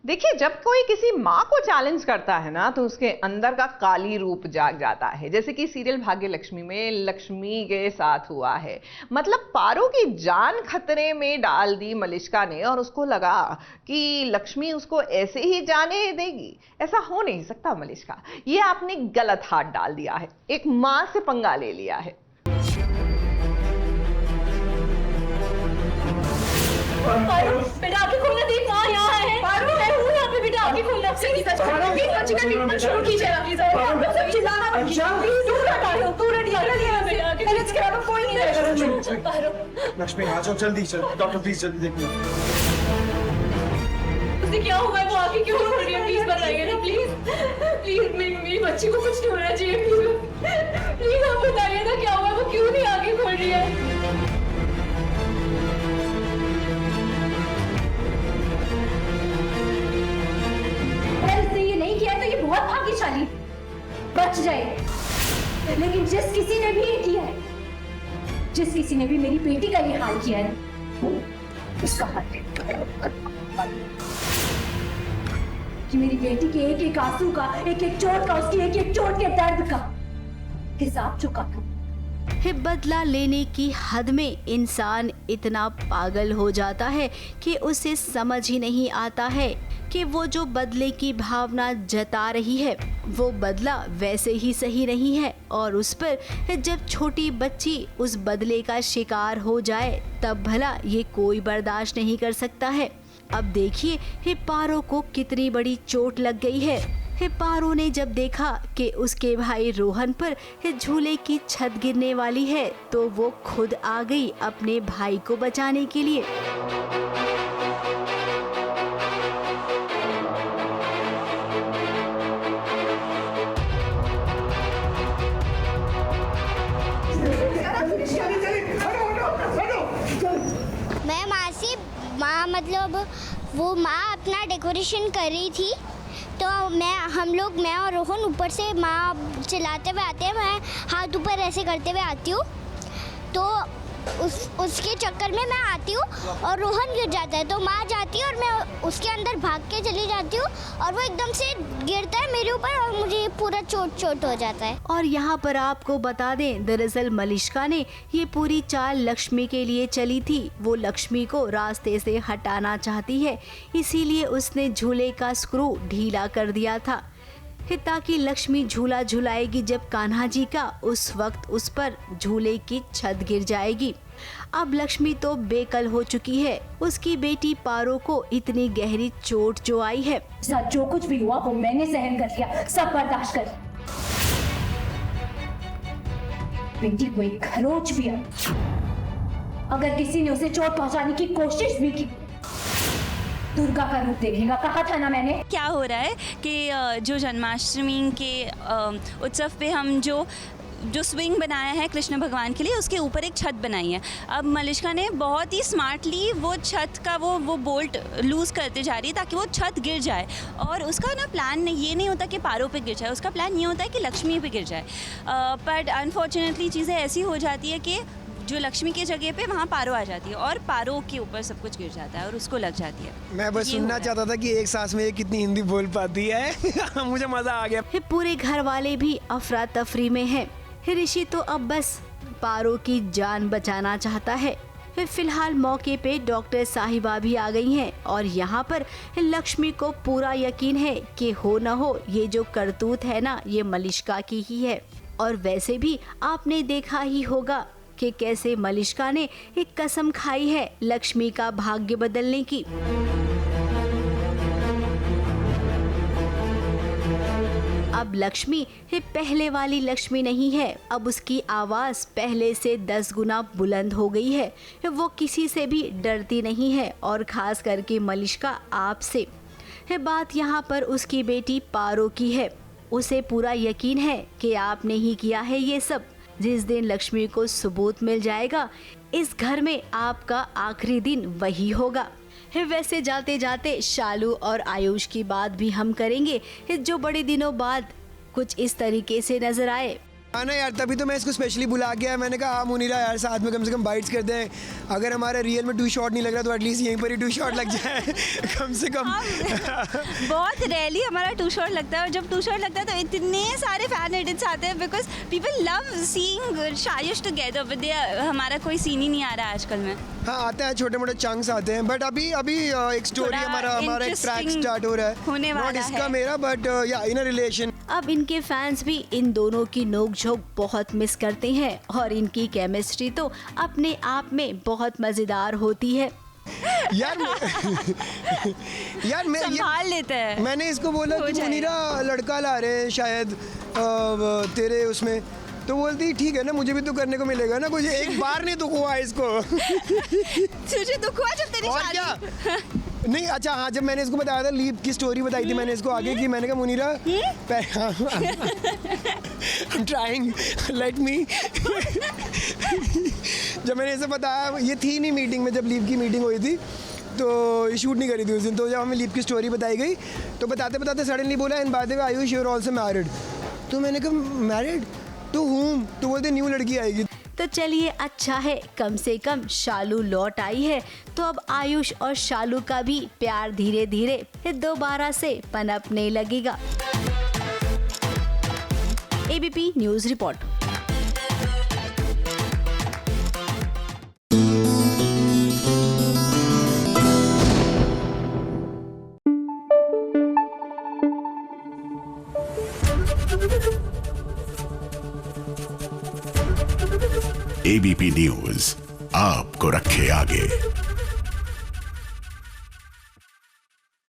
देखिए, जब कोई किसी माँ को चैलेंज करता है ना, तो उसके अंदर का काली रूप जाग जाता है। जैसे कि सीरियल भाग्य लक्ष्मी में लक्ष्मी के साथ हुआ है। मतलब पारो की जान खतरे में डाल दी मलिष्का ने, और उसको लगा कि लक्ष्मी उसको ऐसे ही जाने देगी। ऐसा हो नहीं सकता मलिष्का, ये आपने गलत हाथ डाल दिया है, एक माँ से पंगा ले लिया है। पारो, बेटा आंखें खोलना, देख माँ यहाँ है। पारो, मैं हूँ यहाँ पे, बेटा आंखें खोलना। प्लीज मत शुरू कीजिए प्लीज। सब चिल्लाना मत कीजिए प्लीज। दूर हटा लो, दूर हटिए बेटा। मैंने इसके अलावा कोई नहीं है। पारो, लक्ष्मी आ जाओ जल्दी, डॉक्टर प्लीज जल्दी देखिए। उसे क्या हुआ है? वो आंखें क्यों खोल रही है? प्लीज बताइए ना, प्लीज प्लीज। मेरी बच्ची को कुछ नहीं होना चाहिए, प्लीज आप बताइए ना क्या हुआ है? वो क्यों नहीं आंखें खोल रही है? बहुत भाग्यशाली बच जाए, लेकिन जिस किसी ने भी ये किया है, जिस किसी ने भी मेरी बेटी का ये हाल किया है, उसका हाथ कि मेरी बेटी के एक एक आंसू का, एक एक चोट का, उसकी एक एक चोट के दर्द का हिसाब चुकाता। बदला लेने की हद में इंसान इतना पागल हो जाता है कि उसे समझ ही नहीं आता है कि वो जो बदले की भावना जता रही है वो बदला वैसे ही सही नहीं है, और उस पर जब छोटी बच्ची उस बदले का शिकार हो जाए तब भला ये कोई बर्दाश्त नहीं कर सकता है। अब देखिए पारो को कितनी बड़ी चोट लग गई है। पारो ने जब देखा कि उसके भाई रोहन पर झूले की छत गिरने वाली है तो वो खुद आ गई अपने भाई को बचाने के लिए। मैं माँ मतलब वो माँ अपना डेकोरेशन कर रही थी, तो मैं और रोहन ऊपर से माँ चलाते हुए आते हैं, मैं हाथ ऊपर ऐसे करते हुए आती हूँ, तो उसके चक्कर में मैं आती हूँ और रोहन गिर जाता है, तो माँ जाती है और मैं उसके अंदर भाग के चली जाती हूँ और वो एकदम से गिरता है मेरे ऊपर और मुझे पूरा चोट हो जाता है। और यहाँ पर आपको बता दें, दरअसल मलिष्का ने ये पूरी चाल लक्ष्मी के लिए चली थी। वो लक्ष्मी को रास्ते से हटाना चाहती है, इसीलिए उसने झूले का स्क्रू ढीला कर दिया था ताकि लक्ष्मी झूला झुलाएगी जब कान्हा जी का, उस वक्त उस पर झूले की छत गिर जाएगी। अब लक्ष्मी तो बेकल हो चुकी है। उसकी बेटी पारो को इतनी गहरी चोट जो आई है, जो कुछ भी हुआ वो मैंने सहन कर लिया, सब बर्दाश्त कर। बेटी को एक खरोच भी है, अगर किसी ने उसे चोट पहुंचाने की कोशिश भी की दुर्गा का रूप देखेगा। कहा था ना मैंने। क्या हो रहा है कि जो जन्माष्टमी के उत्सव पे हम जो स्विंग बनाया है कृष्ण भगवान के लिए, उसके ऊपर एक छत बनाई है। अब मलिष्का ने बहुत ही स्मार्टली वो छत का वो बोल्ट लूज़ करते जा रही है ताकि वो छत गिर जाए, और उसका ना प्लान ये नहीं होता कि पारो पे गिर जाए, उसका प्लान ये होता है कि लक्ष्मी पे गिर जाए। बट अनफॉर्चुनेटली चीज़ें ऐसी हो जाती है कि जो लक्ष्मी की जगह पे वहाँ पारो आ जाती है और पारो के ऊपर सब कुछ गिर जाता है और उसको लग जाती है। मैं बस सुनना चाहता था कि एक सांस में ये कितनी हिंदी बोल पाती है। मुझे मजा आ गया। पूरे घर वाले भी अफरा तफरी में हैं। ऋषि तो अब बस पारो की जान बचाना चाहता है। फिलहाल मौके पे डॉक्टर साहिबा भी आ गई हैं और यहाँ पर लक्ष्मी को पूरा यकीन है कि हो न हो ये जो करतूत है ना, ये मलिष्का की ही है। और वैसे भी आपने देखा ही होगा कि कैसे मलिष्का ने एक कसम खाई है लक्ष्मी का भाग्य बदलने की। अब लक्ष्मी पहले वाली लक्ष्मी नहीं है, अब उसकी आवाज पहले से 10 गुना बुलंद हो गई है। वो किसी से भी डरती नहीं है और खास करके मलिष्का आपसे। बात यहाँ पर उसकी बेटी पारो की है। उसे पूरा यकीन है कि आपने ही किया है ये सब। जिस दिन लक्ष्मी को सबूत मिल जाएगा, इस घर में आपका आखिरी दिन वही होगा। वैसे जाते जाते शालू और आयुष की बात भी हम करेंगे, जो बड़े दिनों बाद कुछ इस तरीके से नजर आए। हाँ ना यार, तभी तो मैं इसको स्पेशली बुला के आया। मैंने कहा हाँ मुनीरा यार, साथ में कम से कम बाइट्स करते हैं। अगर हमारा रियल में 2 शॉट नहीं लग रहा तो एटलीस्ट यहीं पर ही 2 शॉट लग जाए कम से कम। बहुत रेयरली हमारा 2 शॉट लगता है, और जब 2 शॉट लगता है तो इतने सारे फैन एडिट्स आते हैं, बिकॉज पीपल लव सीइंग शायुश टुगेदर विद हमारा कोई सीन ही नहीं आ रहा है आजकल में। हाँ आते हैं, छोटे मोटे चंक्स आते हैं, बट अभी एक स्टोरी हमारा एक ट्रैक स्टार्ट हो रहा है, होने वाला नॉट इसका है मेरा, बट या इन अ रिलेशन। अब इनके फैंस भी इन दोनों की नोकझोंक बहुत मिस करते हैं, और इनकी केमिस्ट्री तो अपने आप में बहुत मजेदार होती है। यार यार मैं संभाल लेते हैं। मैंने इसको बोला कि मुनीरा लड़का ला रहे हैं शायद तेरे उसमें, तो बोलती ठीक है ना, मुझे भी तो करने को मिलेगा ना कुछ। एक बार नहीं दुख हुआ इसको। तुझे दुख हुआ जब तेरी और शादी? क्या नहीं, अच्छा हाँ, जब मैंने इसको बताया था, लीप की स्टोरी बताई थी मैंने इसको आगे की, मैंने कहा Munira I'm trying, let me। जब मैंने इसे बताया, ये थी नहीं मीटिंग में, जब लीप की मीटिंग हुई थी तो शूट नहीं करी थी उस दिन, तो जब हमें लीप की स्टोरी बताई गई तो बताते बताते सडनली बोला इन बात में Ayush you are also married. तो मैंने कहा मैरिड टू हुम? तो बोलते न्यू लड़की आएगी। तो चलिए अच्छा है, कम से कम शालू लौट आई है, तो अब आयुष और शालू का भी प्यार धीरे धीरे दोबारा से पनपने लगेगा। ABP news report. ABP news आपको रखे आगे।